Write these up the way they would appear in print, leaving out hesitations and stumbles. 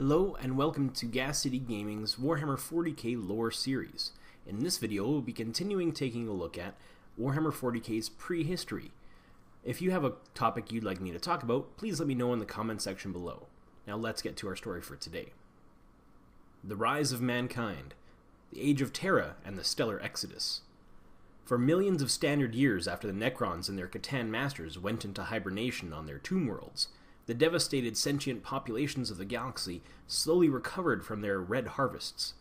Hello and welcome to Gas City Gaming's Warhammer 40k lore series. In this video, we'll be continuing taking a look at Warhammer 40k's Prehistory. If you have a topic you'd like me to talk about, please let me know in the comment section below. Now let's get to our story for today. The Rise of Mankind, the Age of Terra, and the Stellar Exodus. For millions of standard years after the Necrons and their Catan masters went into hibernation on their tomb worlds, the devastated sentient populations of the galaxy slowly recovered from their red harvests.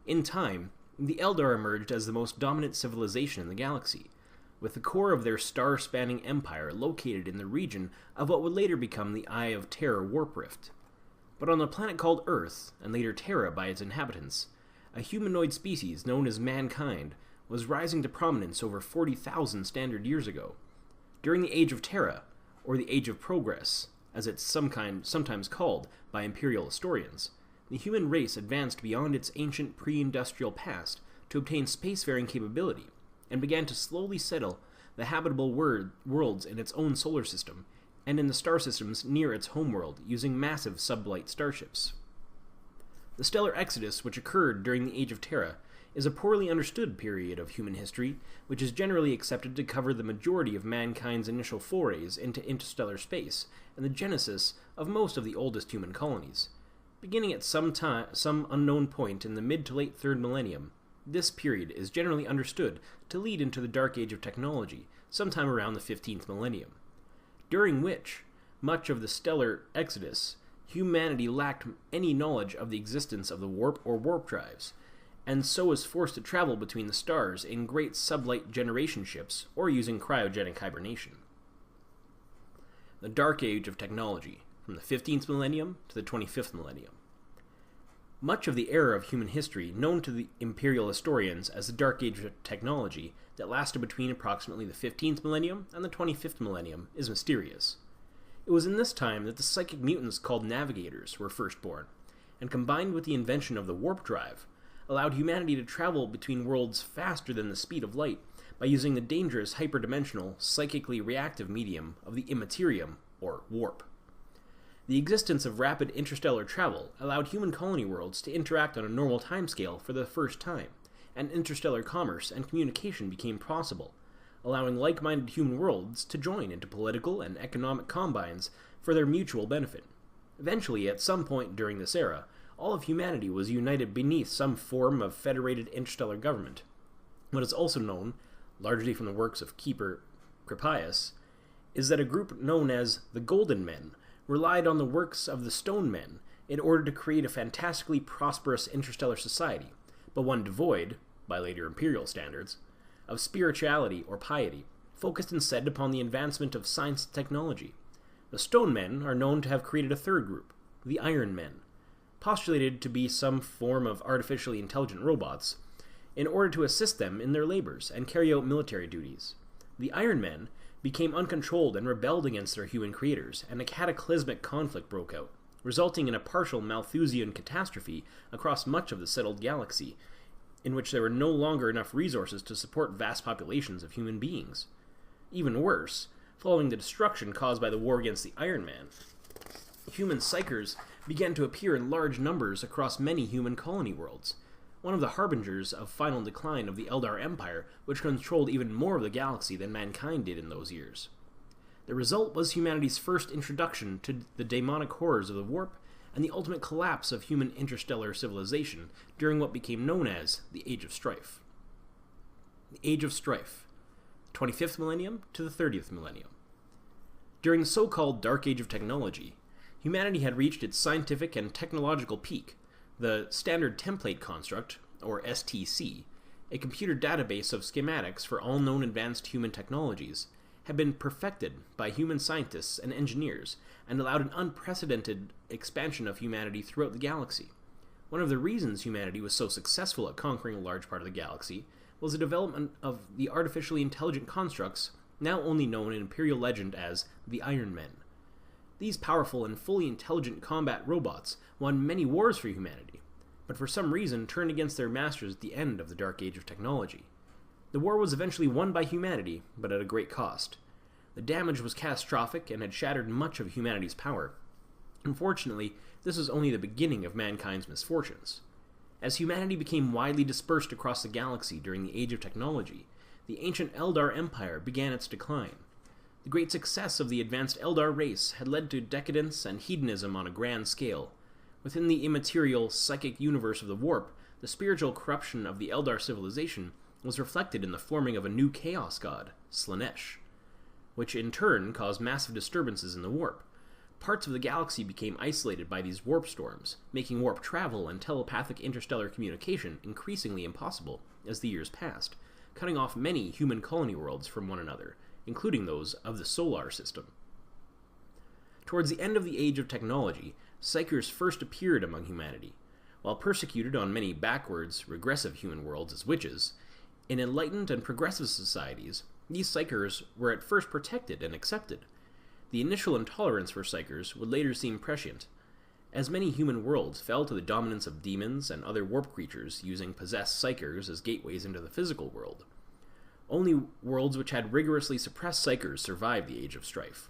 In time, the Eldar emerged as the most dominant civilization in the galaxy, with the core of their star-spanning empire located in the region of what would later become the Eye of Terror Warp Rift. But on a planet called Earth, and later Terra by its inhabitants, a humanoid species known as mankind was rising to prominence over 40,000 standard years ago. During the Age of Terra, or the Age of Progress, as it's sometimes called by imperial historians, the human race advanced beyond its ancient pre-industrial past to obtain spacefaring capability, and began to slowly settle the habitable worlds in its own solar system, and in the star systems near its homeworld using massive sublight starships. The Stellar Exodus, which occurred during the Age of Terra, is a poorly understood period of human history, which is generally accepted to cover the majority of mankind's initial forays into interstellar space and the genesis of most of the oldest human colonies. Beginning at some unknown point in the mid to late 3rd millennium, this period is generally understood to lead into the Dark Age of technology, sometime around the 15th millennium, during which, much of the Stellar Exodus, humanity lacked any knowledge of the existence of the warp or warp drives, and so was forced to travel between the stars in great sublight generation ships or using cryogenic hibernation. The Dark Age of technology, from the 15th millennium to the 25th millennium. Much of the era of human history known to the imperial historians as the Dark Age of technology that lasted between approximately the 15th millennium and the 25th millennium is mysterious. It was in this time that the psychic mutants called navigators were first born, and combined with the invention of the warp drive, allowed humanity to travel between worlds faster than the speed of light by using the dangerous hyperdimensional, psychically reactive medium of the immaterium, or warp. The existence of rapid interstellar travel allowed human colony worlds to interact on a normal timescale for the first time, and interstellar commerce and communication became possible, allowing like-minded human worlds to join into political and economic combines for their mutual benefit. Eventually, at some point during this era, all of humanity was united beneath some form of federated interstellar government. What is also known, largely from the works of Keeper Crepius, is that a group known as the Golden Men relied on the works of the Stone Men in order to create a fantastically prosperous interstellar society, but one devoid, by later imperial standards, of spirituality or piety, focused instead upon the advancement of science and technology. The Stone Men are known to have created a third group, the Iron Men, postulated to be some form of artificially intelligent robots, in order to assist them in their labors and carry out military duties. The Iron Men became uncontrolled and rebelled against their human creators, and a cataclysmic conflict broke out, resulting in a partial Malthusian catastrophe across much of the settled galaxy, in which there were no longer enough resources to support vast populations of human beings. Even worse, following the destruction caused by the war against the Iron Man, human psychers began to appear in large numbers across many human colony worlds, one of the harbingers of final decline of the Eldar Empire, which controlled even more of the galaxy than mankind did in those years. The result was humanity's first introduction to the demonic horrors of the warp and the ultimate collapse of human interstellar civilization during what became known as the Age of Strife. The Age of Strife, 25th millennium to the 30th millennium. During the so-called Dark Age of technology, humanity had reached its scientific and technological peak. The Standard Template Construct, or STC, a computer database of schematics for all known advanced human technologies, had been perfected by human scientists and engineers and allowed an unprecedented expansion of humanity throughout the galaxy. One of the reasons humanity was so successful at conquering a large part of the galaxy was the development of the artificially intelligent constructs now only known in Imperial legend as the Iron Men. These powerful and fully intelligent combat robots won many wars for humanity, but for some reason turned against their masters at the end of the Dark Age of technology. The war was eventually won by humanity, but at a great cost. The damage was catastrophic and had shattered much of humanity's power. Unfortunately, this was only the beginning of mankind's misfortunes. As humanity became widely dispersed across the galaxy during the Age of Technology, the ancient Eldar Empire began its decline. The great success of the advanced Eldar race had led to decadence and hedonism on a grand scale. Within the immaterial, psychic universe of the Warp, the spiritual corruption of the Eldar civilization was reflected in the forming of a new chaos god, Slaanesh, which in turn caused massive disturbances in the Warp. Parts of the galaxy became isolated by these warp storms, making warp travel and telepathic interstellar communication increasingly impossible as the years passed, cutting off many human colony worlds from one another, including those of the solar system. Towards the end of the Age of Technology, Psykers first appeared among humanity. While persecuted on many backwards, regressive human worlds as witches, in enlightened and progressive societies, these Psykers were at first protected and accepted. The initial intolerance for Psykers would later seem prescient, as many human worlds fell to the dominance of demons and other warp creatures using possessed Psykers as gateways into the physical world. Only worlds which had rigorously suppressed Psykers survived the Age of Strife.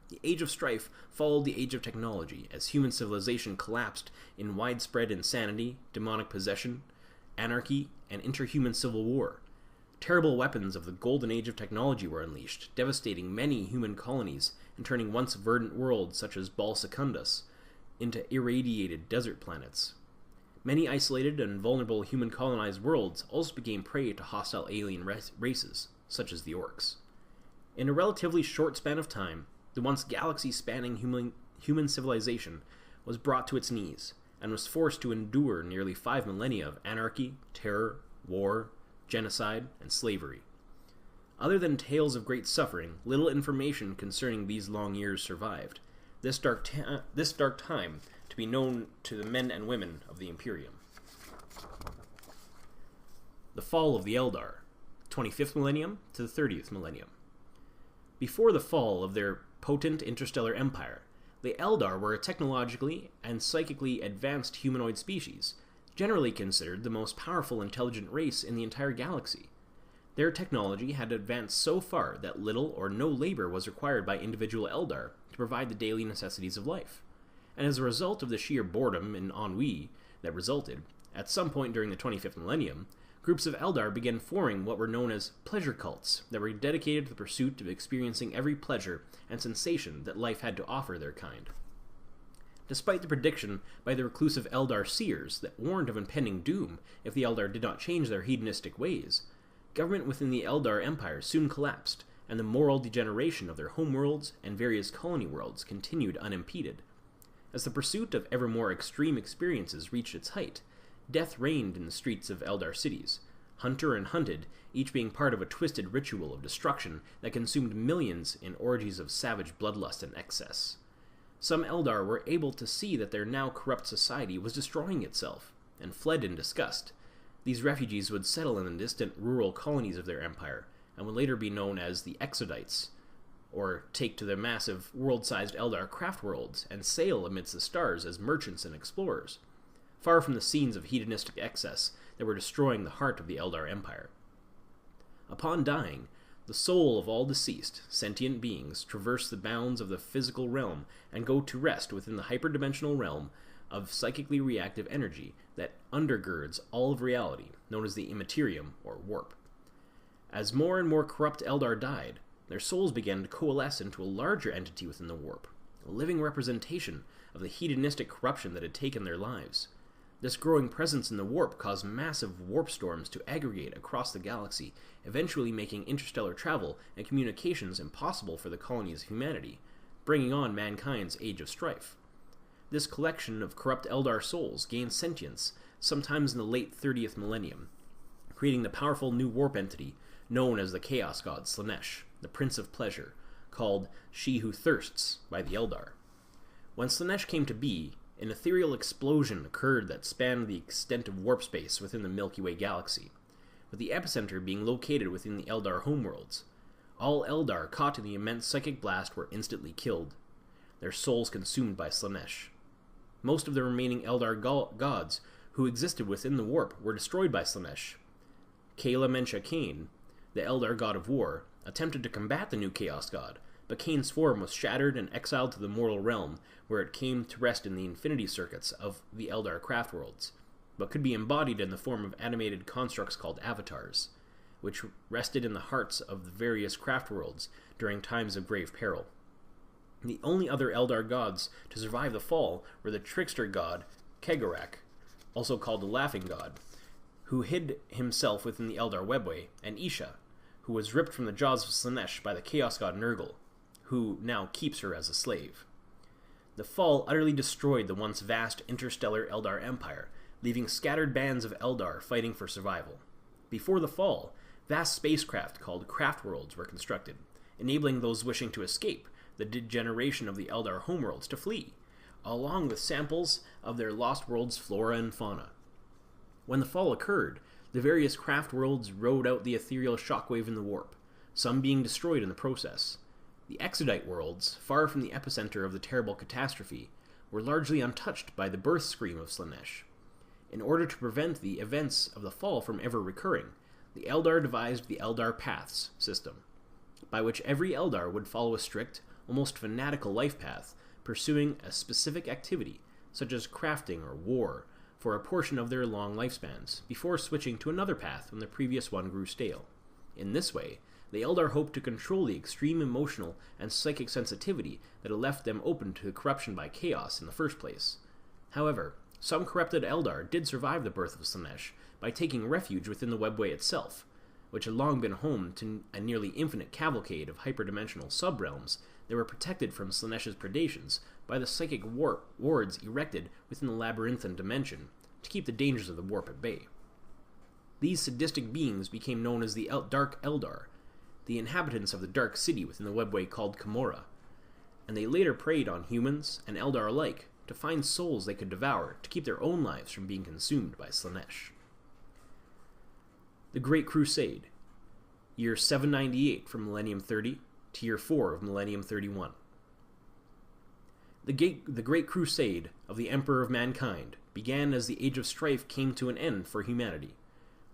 The Age of Strife followed the Age of Technology as human civilization collapsed in widespread insanity, demonic possession, anarchy, and interhuman civil war. Terrible weapons of the golden age of technology were unleashed, devastating many human colonies and turning once verdant worlds such as Bal Secundus into irradiated desert planets. Many isolated and vulnerable human colonized worlds also became prey to hostile alien races, such as the Orcs. In a relatively short span of time, the once galaxy-spanning human civilization was brought to its knees and was forced to endure nearly 5 millennia of anarchy, terror, war, genocide, and slavery. Other than tales of great suffering, little information concerning these long years survived. This dark time to be known to the men and women of the Imperium. The fall of the Eldar, 25th millennium to the 30th millennium. Before the fall of their potent interstellar empire, the Eldar were a technologically and psychically advanced humanoid species, generally considered the most powerful intelligent race in the entire galaxy. Their technology had advanced so far that little or no labor was required by individual Eldar to provide the daily necessities of life. And as a result of the sheer boredom and ennui that resulted, at some point during the 25th millennium, groups of Eldar began forming what were known as pleasure cults that were dedicated to the pursuit of experiencing every pleasure and sensation that life had to offer their kind. Despite the prediction by the reclusive Eldar seers that warned of impending doom if the Eldar did not change their hedonistic ways, government within the Eldar Empire soon collapsed, and the moral degeneration of their homeworlds and various colony worlds continued unimpeded. As the pursuit of ever more extreme experiences reached its height, death reigned in the streets of Eldar cities, hunter and hunted, each being part of a twisted ritual of destruction that consumed millions in orgies of savage bloodlust and excess. Some Eldar were able to see that their now corrupt society was destroying itself, and fled in disgust. These refugees would settle in the distant rural colonies of their empire, and would later be known as the Exodites, or take to their massive, world-sized Eldar craft worlds and sail amidst the stars as merchants and explorers, far from the scenes of hedonistic excess that were destroying the heart of the Eldar Empire. Upon dying, the soul of all deceased, sentient beings traverse the bounds of the physical realm and go to rest within the hyperdimensional realm of psychically reactive energy that undergirds all of reality, known as the Immaterium, or Warp. As more and more corrupt Eldar died, their souls began to coalesce into a larger entity within the Warp, a living representation of the hedonistic corruption that had taken their lives. This growing presence in the Warp caused massive warp storms to aggregate across the galaxy, eventually making interstellar travel and communications impossible for the colonies of humanity, bringing on mankind's Age of Strife. This collection of corrupt Eldar souls gained sentience sometimes in the late 30th millennium, creating the powerful new warp entity known as the Chaos God Slaanesh, the Prince of Pleasure, called She Who Thirsts by the Eldar. When Slaanesh came to be, an ethereal explosion occurred that spanned the extent of warp space within the Milky Way galaxy, with the epicenter being located within the Eldar homeworlds. All Eldar caught in the immense psychic blast were instantly killed, their souls consumed by Slaanesh. Most of the remaining Eldar gods who existed within the Warp were destroyed by Slaanesh. Kala Mencha Kane, the Eldar god of war, attempted to combat the new Chaos God, but Kane's form was shattered and exiled to the mortal realm, where it came to rest in the infinity circuits of the Eldar craft worlds, but could be embodied in the form of animated constructs called avatars, which rested in the hearts of the various craft worlds during times of grave peril. The only other Eldar gods to survive the fall were the trickster god Kegarak, also called the Laughing God, who hid himself within the Eldar webway, and Isha, who was ripped from the jaws of Slaanesh by the chaos god Nurgle, who now keeps her as a slave. The fall utterly destroyed the once vast interstellar Eldar empire, leaving scattered bands of Eldar fighting for survival. Before the fall, vast spacecraft called craft worlds were constructed, enabling those wishing to escape the degeneration of the Eldar homeworlds to flee, along with samples of their lost world's flora and fauna. When the fall occurred, the various craft worlds rode out the ethereal shockwave in the warp, some being destroyed in the process. The Exodite worlds, far from the epicenter of the terrible catastrophe, were largely untouched by the birth scream of Slaanesh. In order to prevent the events of the fall from ever recurring, the Eldar devised the Eldar Paths system, by which every Eldar would follow a strict, almost fanatical life path, pursuing a specific activity, such as crafting or war, for a portion of their long lifespans, before switching to another path when the previous one grew stale. In this way, the Eldar hoped to control the extreme emotional and psychic sensitivity that had left them open to corruption by chaos in the first place. However, some corrupted Eldar did survive the birth of Slaanesh by taking refuge within the webway itself, which had long been home to a nearly infinite cavalcade of hyperdimensional subrealms that were protected from Slaanesh's predations by the psychic wards erected within the labyrinthine dimension to keep the dangers of the warp at bay. These sadistic beings became known as the Dark Eldar, the inhabitants of the Dark City within the webway called Camorra, and they later preyed on humans and Eldar alike to find souls they could devour to keep their own lives from being consumed by Slaanesh. The Great Crusade, year 798 from Millennium 30 to year 4 of Millennium 31. The Great Crusade of the Emperor of Mankind began as the Age of Strife came to an end for humanity.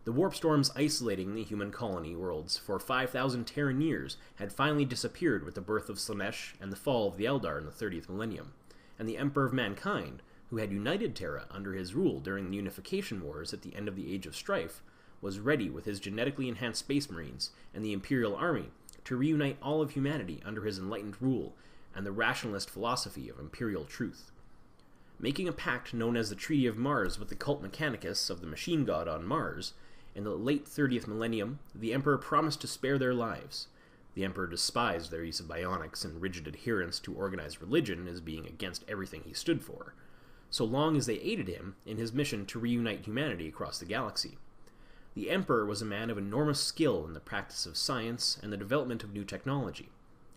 The warp storms isolating the human colony worlds for 5,000 Terran years had finally disappeared with the birth of Slaanesh and the fall of the Eldar in the 30th millennium, and the Emperor of Mankind, who had united Terra under his rule during the Unification Wars at the end of the Age of Strife, was ready with his genetically enhanced Space Marines and the Imperial Army to reunite all of humanity under his enlightened rule and the rationalist philosophy of imperial truth. Making a pact known as the Treaty of Mars with the cult Mechanicus of the machine god on Mars, in the late 30th millennium, the Emperor promised to spare their lives. The Emperor despised their use of bionics and rigid adherence to organized religion as being against everything he stood for, so long as they aided him in his mission to reunite humanity across the galaxy. The Emperor was a man of enormous skill in the practice of science and the development of new technology,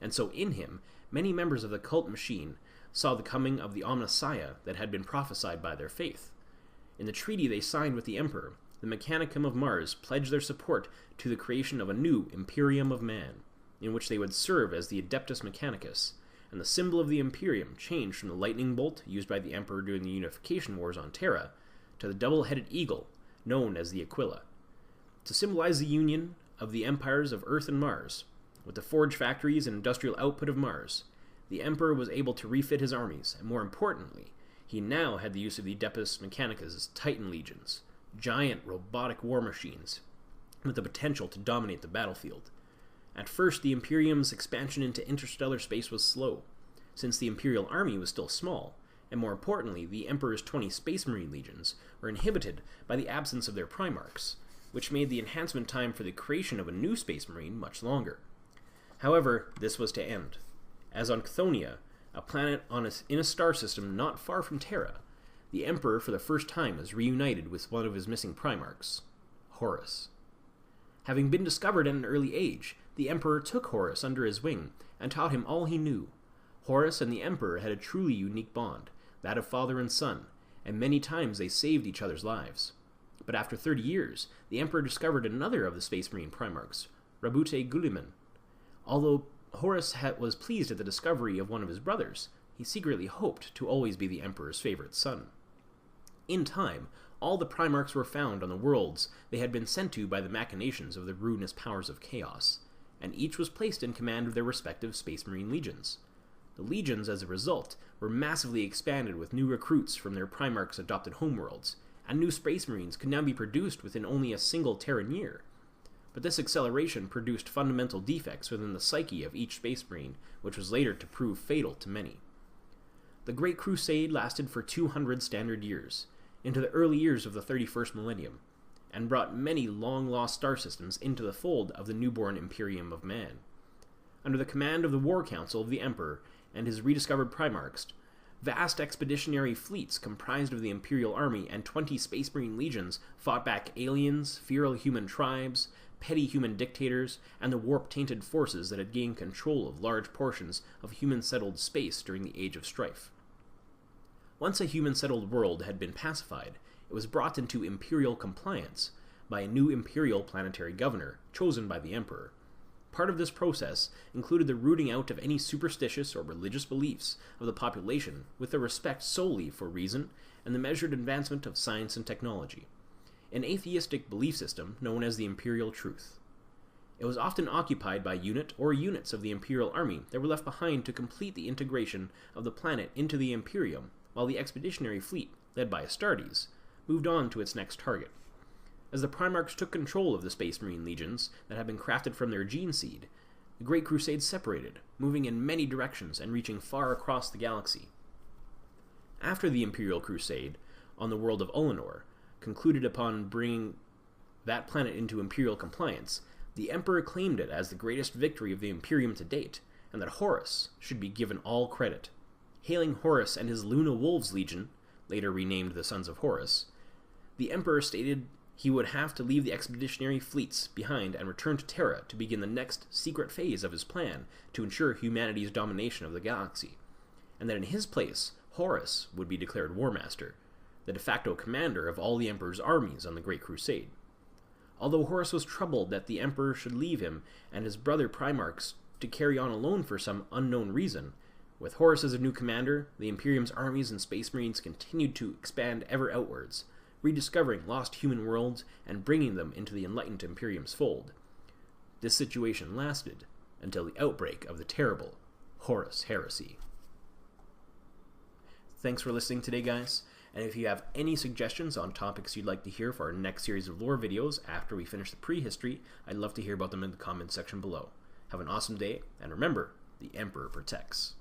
and so in him, many members of the cult machine saw the coming of the Omnissiah that had been prophesied by their faith. In the treaty they signed with the Emperor, the Mechanicum of Mars pledged their support to the creation of a new Imperium of Man, in which they would serve as the Adeptus Mechanicus, and the symbol of the Imperium changed from the lightning bolt used by the Emperor during the Unification Wars on Terra to the double-headed eagle, known as the Aquila, to symbolize the union of the empires of Earth and Mars. With the forge factories and industrial output of Mars, the Emperor was able to refit his armies, and more importantly, he now had the use of the Adeptus Mechanicus' Titan legions, giant robotic war machines with the potential to dominate the battlefield. At first, the Imperium's expansion into interstellar space was slow, since the Imperial Army was still small, and more importantly, the Emperor's 20 Space Marine legions were inhibited by the absence of their Primarchs, which made the enhancement time for the creation of a new Space Marine much longer. However, this was to end, as on Chthoniya, a planet in a star system not far from Terra, the Emperor for the first time was reunited with one of his missing Primarchs, Horus. Having been discovered at an early age, the Emperor took Horus under his wing and taught him all he knew. Horus and the Emperor had a truly unique bond, that of father and son, and many times they saved each other's lives. But after 30 years, the Emperor discovered another of the Space Marine Primarchs, Rabute Guliman. Although Horus was pleased at the discovery of one of his brothers, he secretly hoped to always be the Emperor's favorite son. In time, all the Primarchs were found on the worlds they had been sent to by the machinations of the ruinous powers of chaos, and each was placed in command of their respective Space Marine legions. The legions, as a result, were massively expanded with new recruits from their Primarch's adopted homeworlds, and new Space Marines could now be produced within only a single Terran year. But this acceleration produced fundamental defects within the psyche of each Space Marine, which was later to prove fatal to many. The Great Crusade lasted for 200 standard years, into the early years of the 31st millennium, and brought many long-lost star systems into the fold of the newborn Imperium of Man. Under the command of the War Council of the Emperor and his rediscovered Primarchs, vast expeditionary fleets comprised of the Imperial Army and 20 Space Marine legions fought back aliens, feral human tribes, petty human dictators, and the warp-tainted forces that had gained control of large portions of human-settled space during the Age of Strife. Once a human-settled world had been pacified, it was brought into imperial compliance by a new imperial planetary governor, chosen by the Emperor. Part of this process included the rooting out of any superstitious or religious beliefs of the population with a respect solely for reason and the measured advancement of science and technology. An atheistic belief system known as the Imperial Truth. It was often occupied by unit or units of the Imperial Army that were left behind to complete the integration of the planet into the Imperium, while the expeditionary fleet, led by Astartes, moved on to its next target. As the Primarchs took control of the Space Marine legions that had been crafted from their gene seed, the Great Crusade separated, moving in many directions and reaching far across the galaxy. After the Imperial Crusade, on the world of Ullanor, concluded upon bringing that planet into Imperial compliance, the Emperor claimed it as the greatest victory of the Imperium to date, and that Horus should be given all credit. Hailing Horus and his Luna Wolves Legion, later renamed the Sons of Horus, the Emperor stated he would have to leave the expeditionary fleets behind and return to Terra to begin the next secret phase of his plan to ensure humanity's domination of the galaxy, and that in his place, Horus would be declared War Master, the de facto commander of all the Emperor's armies on the Great Crusade. Although Horus was troubled that the Emperor should leave him and his brother Primarchs to carry on alone for some unknown reason, with Horus as a new commander, the Imperium's armies and Space Marines continued to expand ever outwards, rediscovering lost human worlds and bringing them into the enlightened Imperium's fold. This situation lasted until the outbreak of the terrible Horus Heresy. Thanks for listening today, guys, and if you have any suggestions on topics you'd like to hear for our next series of lore videos after we finish the prehistory, I'd love to hear about them in the comments section below. Have an awesome day, and remember, the Emperor protects.